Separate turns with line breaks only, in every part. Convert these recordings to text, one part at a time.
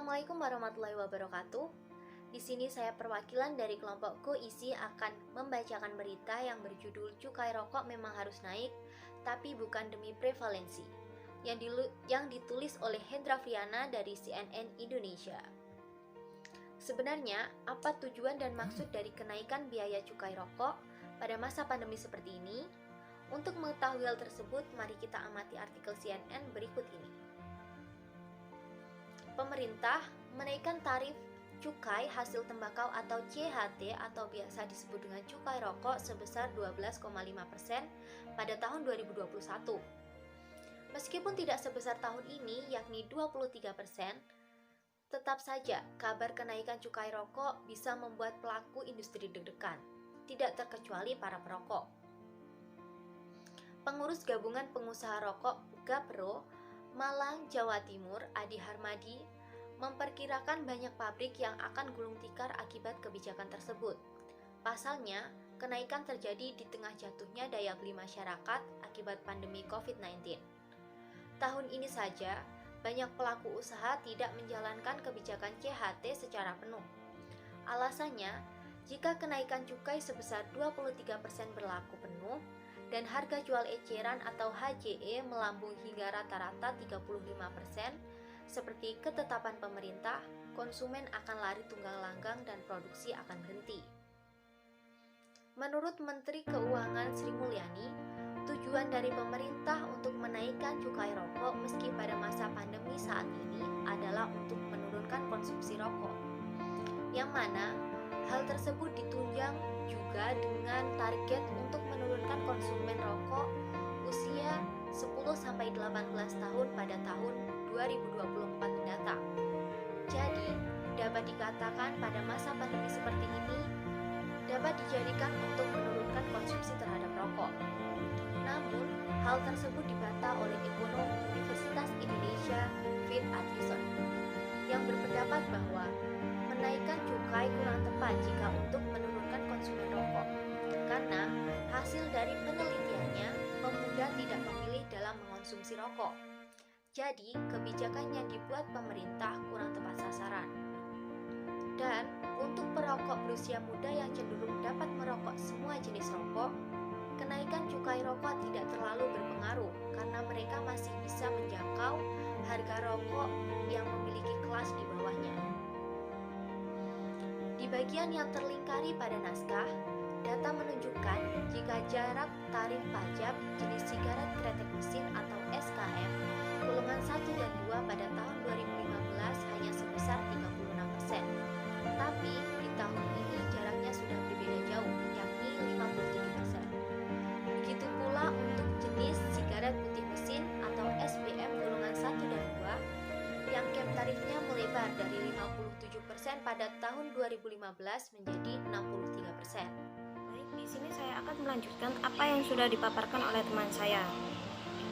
Assalamualaikum warahmatullahi wabarakatuh. Di sini saya perwakilan dari kelompokku isi akan membacakan berita yang berjudul Cukai Rokok Memang Harus Naik, tapi bukan demi prevalensi, yang ditulis oleh Hendra Friana dari CNN Indonesia. Sebenarnya, apa tujuan dan maksud dari kenaikan biaya cukai rokok pada masa pandemi seperti ini? Untuk mengetahui hal tersebut, mari kita amati artikel CNN berikut ini. Pemerintah menaikkan tarif cukai hasil tembakau atau CHT atau biasa disebut dengan cukai rokok sebesar 12,5% pada tahun 2021. Meskipun tidak sebesar tahun ini yakni 23%, tetap saja kabar kenaikan cukai rokok bisa membuat pelaku industri deg-degan, tidak terkecuali para perokok. Pengurus Gabungan Pengusaha Rokok GAPRO Malang, Jawa Timur, Adi Harmadi, memperkirakan banyak pabrik yang akan gulung tikar akibat kebijakan tersebut. Pasalnya, kenaikan terjadi di tengah jatuhnya daya beli masyarakat akibat pandemi COVID-19. Tahun ini saja, banyak pelaku usaha tidak menjalankan kebijakan CHT secara penuh. Alasannya, jika kenaikan cukai sebesar 23% berlaku penuh, dan harga jual eceran atau HJE melambung hingga rata-rata 35%, seperti ketetapan pemerintah, konsumen akan lari tunggang langgang dan produksi akan berhenti. Menurut Menteri Keuangan Sri Mulyani, tujuan dari pemerintah untuk menaikkan cukai rokok meski pada masa pandemi saat ini adalah untuk menurunkan konsumsi rokok, yang mana hal tersebut ditunjang juga dengan target untuk menurunkan konsumen rokok usia 10-18 tahun pada tahun 2024 mendatang. Jadi, dapat dikatakan pada masa pandemi seperti ini dapat dijadikan untuk menurunkan konsumsi terhadap rokok. Namun, hal tersebut dibantah oleh ekonom Universitas Indonesia Fit Adrison yang berpendapat bahwa menaikkan cukai kurang tepat jika untuk menurunkan konsumen rokok, karena hasil dari penelitiannya pemuda tidak memilih dalam mengonsumsi rokok. Jadi, kebijakan yang dibuat pemerintah kurang tepat sasaran. Dan untuk perokok berusia muda yang cenderung dapat merokok semua jenis rokok, kenaikan cukai rokok tidak terlalu berpengaruh karena mereka masih bisa menjangkau harga rokok yang memiliki kelas di bawahnya. Di bagian yang terlingkari pada naskah, data menunjukkan jika jarak tarif pajak jenis sigaret kretek mesin atau SKM golongan 1 dan 2 pada tahun 2015 hanya sebesar 36%. Tapi di tahun ini jaraknya sudah berbeda jauh, yakni 57%. Begitu pula untuk jenis sigaret putih mesin atau SPM golongan 1 dan 2 yang cap tarifnya melebar dari 57% pada tahun 2015 menjadi 63%.
Di sini saya akan melanjutkan apa yang sudah dipaparkan oleh teman saya.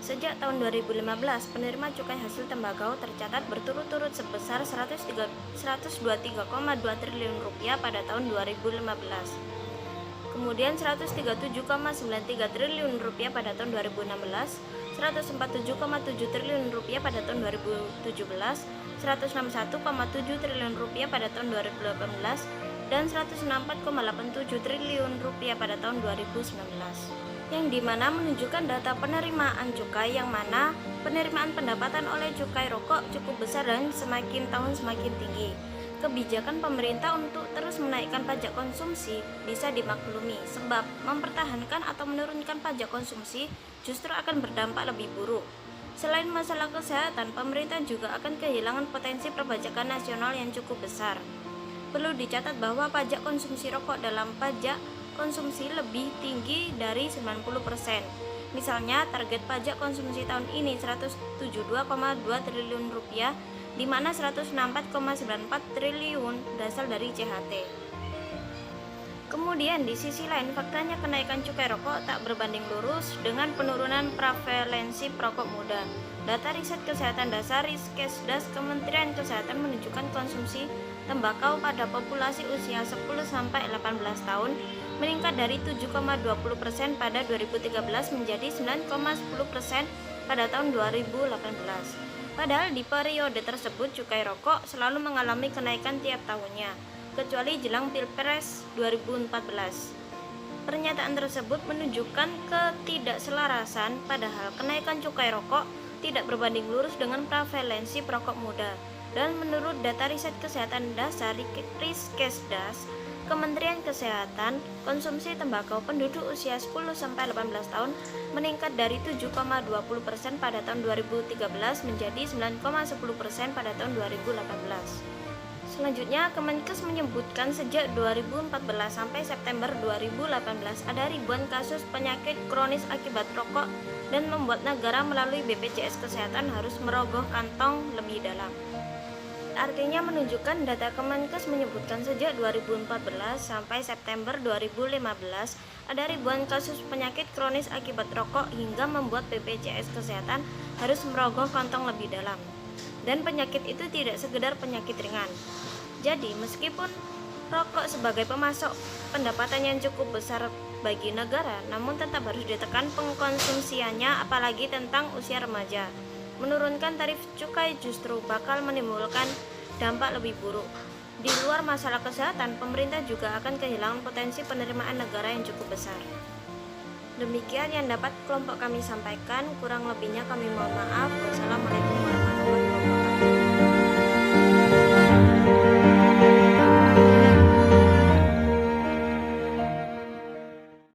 Sejak tahun 2015, penerima cukai hasil tembakau tercatat berturut-turut sebesar 123,2 triliun rupiah pada tahun 2015. Kemudian 137,93 triliun rupiah pada tahun 2016, 147,7 triliun rupiah pada tahun 2017, 161,7 triliun rupiah pada tahun 2018, dan 164,87 triliun rupiah pada tahun 2019, yang dimana menunjukkan data penerimaan cukai yang mana penerimaan pendapatan oleh cukai rokok cukup besar dan semakin tahun semakin tinggi. Kebijakan pemerintah untuk terus menaikkan pajak konsumsi bisa dimaklumi sebab mempertahankan atau menurunkan pajak konsumsi justru akan berdampak lebih buruk. Selain masalah kesehatan, pemerintah juga akan kehilangan potensi perpajakan nasional yang cukup besar. Perlu dicatat bahwa pajak konsumsi rokok dalam pajak konsumsi lebih tinggi dari 90%. Misalnya, target pajak konsumsi tahun ini 172,2 triliun rupiah, di mana 164,94 triliun berasal dari CHT. Kemudian di sisi lain, faktanya kenaikan cukai rokok tak berbanding lurus dengan penurunan prevalensi perokok muda. Data riset kesehatan dasar Riskesdas Kementerian Kesehatan menunjukkan konsumsi tembakau pada populasi usia 10-18 tahun meningkat dari 7,20% pada 2013 menjadi 9,10% pada tahun 2018. Padahal di periode tersebut cukai rokok selalu mengalami kenaikan tiap tahunnya, kecuali jelang Pilpres 2014. Pernyataan tersebut menunjukkan ketidakselarasan, padahal kenaikan cukai rokok tidak berbanding lurus dengan prevalensi perokok muda. Dan menurut data riset kesehatan dasar Riskesdas, Kementerian Kesehatan, konsumsi tembakau penduduk usia 10-18 tahun meningkat dari 7,20% pada tahun 2013 menjadi 9,10% pada tahun 2018. Selanjutnya, Kemenkes menyebutkan sejak 2014 sampai September 2018 ada ribuan kasus penyakit kronis akibat rokok dan membuat negara melalui BPJS Kesehatan harus merogoh kantong lebih dalam. Artinya menunjukkan data Kemenkes menyebutkan sejak 2014 sampai September 2015 ada ribuan kasus penyakit kronis akibat rokok hingga membuat BPJS Kesehatan harus merogoh kantong lebih dalam. Dan penyakit itu tidak sekedar penyakit ringan. Jadi meskipun rokok sebagai pemasok pendapatan yang cukup besar bagi negara, namun tetap harus ditekan pengkonsumsiannya, apalagi tentang usia remaja. Menurunkan tarif cukai justru bakal menimbulkan dampak lebih buruk. Di luar masalah kesehatan, pemerintah juga akan kehilangan potensi penerimaan negara yang cukup besar. Demikian yang dapat kelompok kami sampaikan, kurang lebihnya kami mohon maaf. Wassalamualaikum warahmatullahi wabarakatuh.